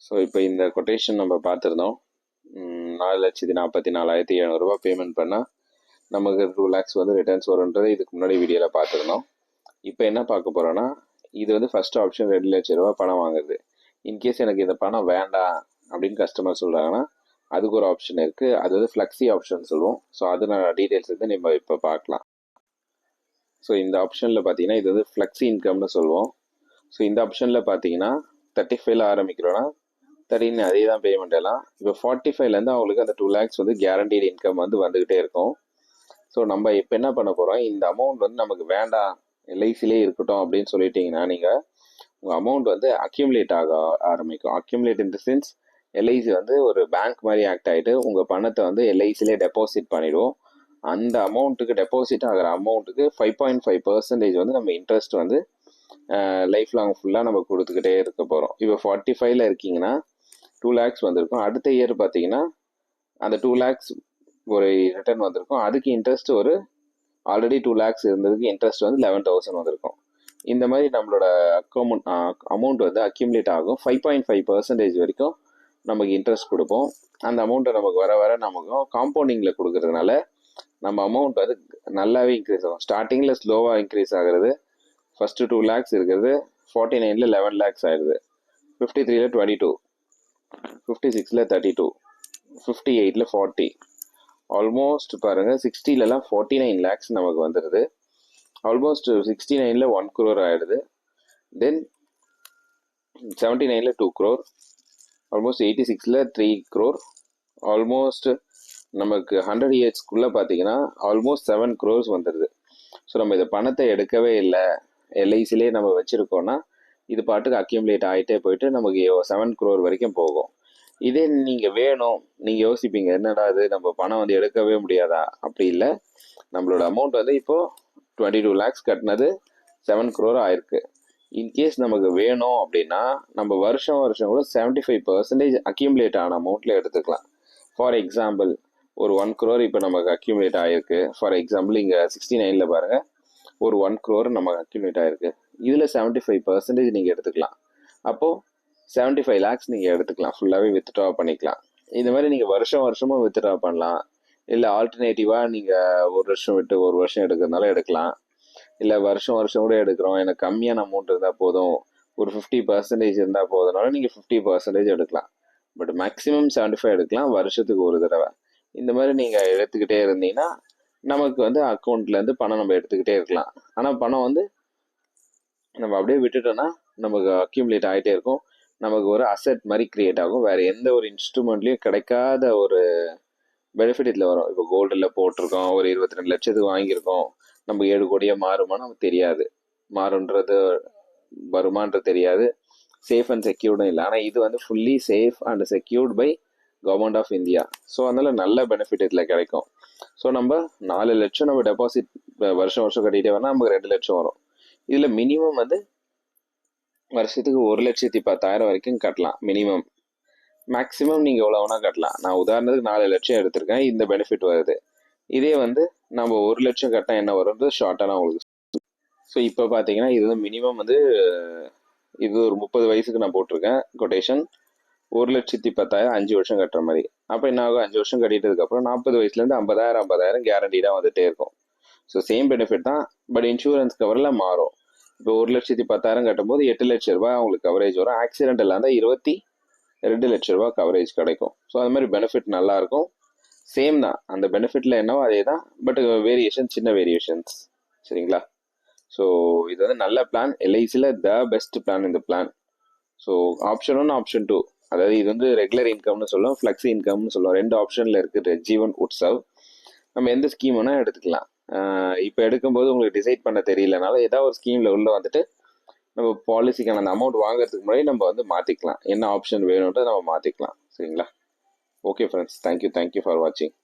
So இப்போ இந்த quotation நம்ம பார்த்துருந்தோம். 4,44,700 ரூபா பேமெண்ட் பண்ணால் நமக்கு 2 lakhs வந்து ரிட்டர்ன்ஸ் வரும்ன்றது இதுக்கு முன்னாடி வீடியோவில் பார்த்துருந்தோம். இப்போ என்ன பார்க்க போகிறோன்னா, இது வந்து ஃபர்ஸ்ட் ஆப்ஷன் 2 லட்சம் ரூபா பணம் வாங்குறது. இன்கேஸ் எனக்கு இந்த பணம் வேண்டாம் அப்படின்னு கஸ்டமர் சொல்கிறாங்கன்னா அதுக்கு ஒரு ஆப்ஷன் இருக்குது. அது வந்து ஃப்ளெக்ஸி ஆப்ஷன் சொல்லுவோம். ஸோ அது நான் டீட்டெயில்ஸ் வந்து நம்ம இப்போ பார்க்கலாம். ஸோ இந்த ஆப்ஷனில் பார்த்தீங்கன்னா இது வந்து ஃப்ளெக்ஸி இன்கம்னு சொல்லுவோம். ஸோ இந்த ஆப்ஷனில் பார்த்தீங்கன்னா 35ல் ஆரம்பிக்கிறோன்னா 13 அதே தான் பேமெண்ட் எல்லாம். இப்போ 45லேருந்து அவங்களுக்கு அந்த 2 lakhs வந்து கேரண்டீடு இன்கம் வந்து வந்துக்கிட்டே இருக்கும். ஸோ நம்ம இப்போ என்ன பண்ண போகிறோம், இந்த அமௌண்ட் வந்து நமக்கு வேண்டாம் எல்ஐசிலே இருக்கட்டும் அப்படின்னு சொல்லிட்டீங்கன்னா நீங்கள் உங்கள் அமௌண்ட் வந்து அக்யூமுலேட் ஆக ஆரம்பிக்கும். Accumulate in the sense LIC வந்து ஒரு பேங்க் மாதிரி ஆக்ட் ஆகிட்டு உங்கள் பணத்தை வந்து எல்ஐசிலே டெபாசிட் பண்ணிவிடுவோம். அந்த அமௌண்ட்டுக்கு டெபாசிட் ஆகிற அமௌண்ட்டுக்கு 5.5% வந்து நம்ம இன்ட்ரெஸ்ட் வந்து லைஃப் லாங் ஃபுல்லாக நம்ம கொடுத்துக்கிட்டே இருக்க போகிறோம். இப்போ 45ல் இருக்கீங்கன்னா 2 lakhs வந்திருக்கும். அடுத்த இயர் பார்த்தீங்கன்னா அந்த 2 lakhs ஒரு ரிட்டர்ன் வந்திருக்கும். அதுக்கு இன்ட்ரெஸ்ட் ஒரு ஆல்ரெடி 2 lakhs இருந்ததுக்கு இன்ட்ரெஸ்ட் வந்து 11,000 வந்திருக்கும். இந்த மாதிரி நம்மளோட அமௌண்ட் வந்து அக்யூமுலேட் ஆகும். 5.5% வரைக்கும் நமக்கு இன்ட்ரெஸ்ட் கொடுப்போம். அந்த அமௌண்ட்டை நமக்கு வர வர நமக்கு காம்பவுண்டிங்கில் கொடுக்கறதுனால நம்ம அமௌண்ட் வந்து நல்லாவே இன்க்ரீஸ் ஆகும். ஸ்டார்டிங்கில் ஸ்லோவாக இன்க்ரீஸ் ஆகிறது. ஃபஸ்ட்டு 2 lakhs இருக்கிறது 49ல் 11 lakhs ஆயிடுது, 53ல் 22, 56ல் 32, 58ல் 40, ஆல்மோஸ்ட் பாருங்கள் 60லலாம் 49 lakhs நமக்கு வந்துடுது. ஆல்மோஸ்ட் 69ல் 1 crore ஆகிடுது. தென் 79ல் 2 crore, ஆல்மோஸ்ட் 86ல் 3 crore, ஆல்மோஸ்ட் நமக்கு 100 yearsக்குள்ளே பார்த்தீங்கன்னா ஆல்மோஸ்ட் 7 crores வந்துடுது. ஸோ நம்ம இந்த பணத்தை எடுக்கவே இல்லை, எல்ஐசிலே நம்ம வச்சுருக்கோன்னா இது பாட்டுக்கு அக்யூமுலேட் ஆகிட்டே போயிட்டு நமக்கு 7 crore வரைக்கும் போகும். இதே நீங்கள் வேணும், நீங்கள் யோசிப்பீங்க என்னடா இது நம்ம பணம் வந்து எடுக்கவே முடியாதா? அப்படி இல்லை, நம்மளோட அமௌண்ட் வந்து இப்போது 22 lakhs கட்டினது 7 crore ஆயிருக்கு. இன்கேஸ் நமக்கு வேணும் அப்படின்னா நம்ம வருஷம் கூட 75% அக்யூமுலேட் ஆன அமௌண்ட்டில் எடுத்துக்கலாம். ஃபார் எக்ஸாம்பிள் ஒரு 1 crore இப்போ நமக்கு அக்யூமுலேட் ஆகிருக்கு. ஃபார் எக்ஸாம்பிள் இங்கே 69ல் பாருங்கள் ஒரு 1 crore நமக்கு அக்யூமுலேட் ஆகிருக்கு. இதில் 75% நீங்கள் எடுத்துக்கலாம். அப்போது 75 lakhs நீங்கள் எடுத்துக்கலாம், ஃபுல்லாகவே வித்ட்ரா பண்ணிக்கலாம். இந்த மாதிரி நீங்கள் வருஷமும் வித்ட்ரா பண்ணலாம். இல்லை ஆல்டர்னேட்டிவாக நீங்கள் ஒரு வருஷம் விட்டு ஒரு வருஷம் எடுக்கிறதுனால எடுக்கலாம். இல்லை வருஷம் கூட எடுக்கிறோம், எனக்கு கம்மியான அமௌண்ட் இருந்தால் போதும், ஒரு 50% இருந்தால் போதுனாலும் நீங்கள் 50% எடுக்கலாம். பட் மேக்ஸிமம் 75 எடுக்கலாம் வருஷத்துக்கு ஒரு தடவை. இந்த மாதிரி நீங்கள் எடுத்துக்கிட்டே இருந்தீங்கன்னா நமக்கு வந்து அக்கௌண்ட்லேருந்து பணம் நம்ம எடுத்துக்கிட்டே இருக்கலாம். ஆனால் பணம் வந்து நம்ம அப்படியே விட்டுட்டோன்னா நமக்கு அக்யூமுலேட் ஆகிட்டே இருக்கும். நமக்கு ஒரு அசெட் மாதிரி கிரியேட் ஆகும். வேறு எந்த ஒரு இன்ஸ்ட்ருமெண்ட்லேயும் கிடைக்காத ஒரு பெனிஃபிட் இதில் வரும். இப்போ கோல்டில் போட்டிருக்கோம், ஒரு 22 லட்சத்துக்கு வாங்கியிருக்கோம், நம்ம 7 கோடியாக மாறுமா நமக்கு தெரியாது, மாறுன்றது வருமானது தெரியாது, சேஃப் அண்ட் செக்யூர்டும் இல்லை. ஆனால் இது வந்து fully safe and secured by government of India. So அதனால் நல்ல பெனிஃபிட் இதில் கிடைக்கும். ஸோ நம்ம 4 லட்சம் நம்ம டெபாசிட் வருஷம் கட்டிகிட்டே வரனா நமக்கு 2 லட்சம் வரும். இதில் மினிமம் வந்து வருஷத்துக்கு 1,10,000 வரைக்கும் கட்டலாம் மினிமம். மேக்ஸிமம் நீங்கள் எவ்வளோ வேணால் கட்டலாம். நான் உதாரணத்துக்கு 4 லட்சம் எடுத்திருக்கேன், இந்த பெனிஃபிட் வருது. இதே வந்து நம்ம 1 லட்சம் கட்டினா என்ன வரும்ன்றது ஷார்ட்டாக நான் உங்களுக்கு. ஸோ இப்போ பார்த்தீங்கன்னா இது வந்து மினிமம் வந்து இது ஒரு 30 வயசுக்கு நான் போட்டிருக்கேன் கொட்டேஷன். 1,10,000 5 வருஷம் கட்டுற மாதிரி. அப்போ என்ன ஆகும், 5 வருஷம் கட்டிட்டதுக்கப்புறம் 40 வயசுலேருந்து 50,000 கேரண்டீடாக வந்துகிட்டே இருக்கும். ஸோ சேம் பெனிஃபிட் தான், பட் இன்சூரன்ஸ் கவரில் மாறும். இப்போ 1,10,000 கட்டும்போது 8 லட்ச ரூபா அவங்களுக்கு கவரேஜ் வரும். ஆக்சிடென்ட் இல்லாத 22 லட்ச ரூபா கவரேஜ் கிடைக்கும். ஸோ அது மாதிரி பெனிஃபிட் நல்லாயிருக்கும். சேம் தான், அந்த பெனிஃபிட்டில் என்னவோ அதே தான், பட் வேரியேஷன் சின்ன வேரியேஷன்ஸ். சரிங்களா? ஸோ இது வந்து நல்ல பிளான், எல்ஐசியில் த பெஸ்ட் பிளான் இந்த பிளான். ஸோ ஆப்ஷன் 1 ஆப்ஷன் 2, அதாவது இது வந்து ரெகுலர் இன்கம்னு சொல்லுவோம், ஃப்ளெக்ஸி இன்கம்னு சொல்லுவோம். 2 ஆப்ஷனில் இருக்குது ஜீவன் உட்சவ். நம்ம எந்த ஸ்கீம் வேணால் எடுத்துக்கலாம். இப்போ எடுக்கும்போது உங்களுக்கு டிசைட் பண்ண தெரியலனால ஏதாவது ஒரு ஸ்கீமில் உள்ள வந்துட்டு நம்ம பாலிசிக்கான அந்த அமௌண்ட் வாங்குறதுக்கு முன்னாடி நம்ம வந்து மாற்றிக்கலாம், என்ன ஆப்ஷன் வேணும்ன்றதை நம்ம மாற்றிக்கலாம். சரிங்களா? ஓகே ஃப்ரெண்ட்ஸ், தேங்க்யூ ஃபார் வாட்சிங்.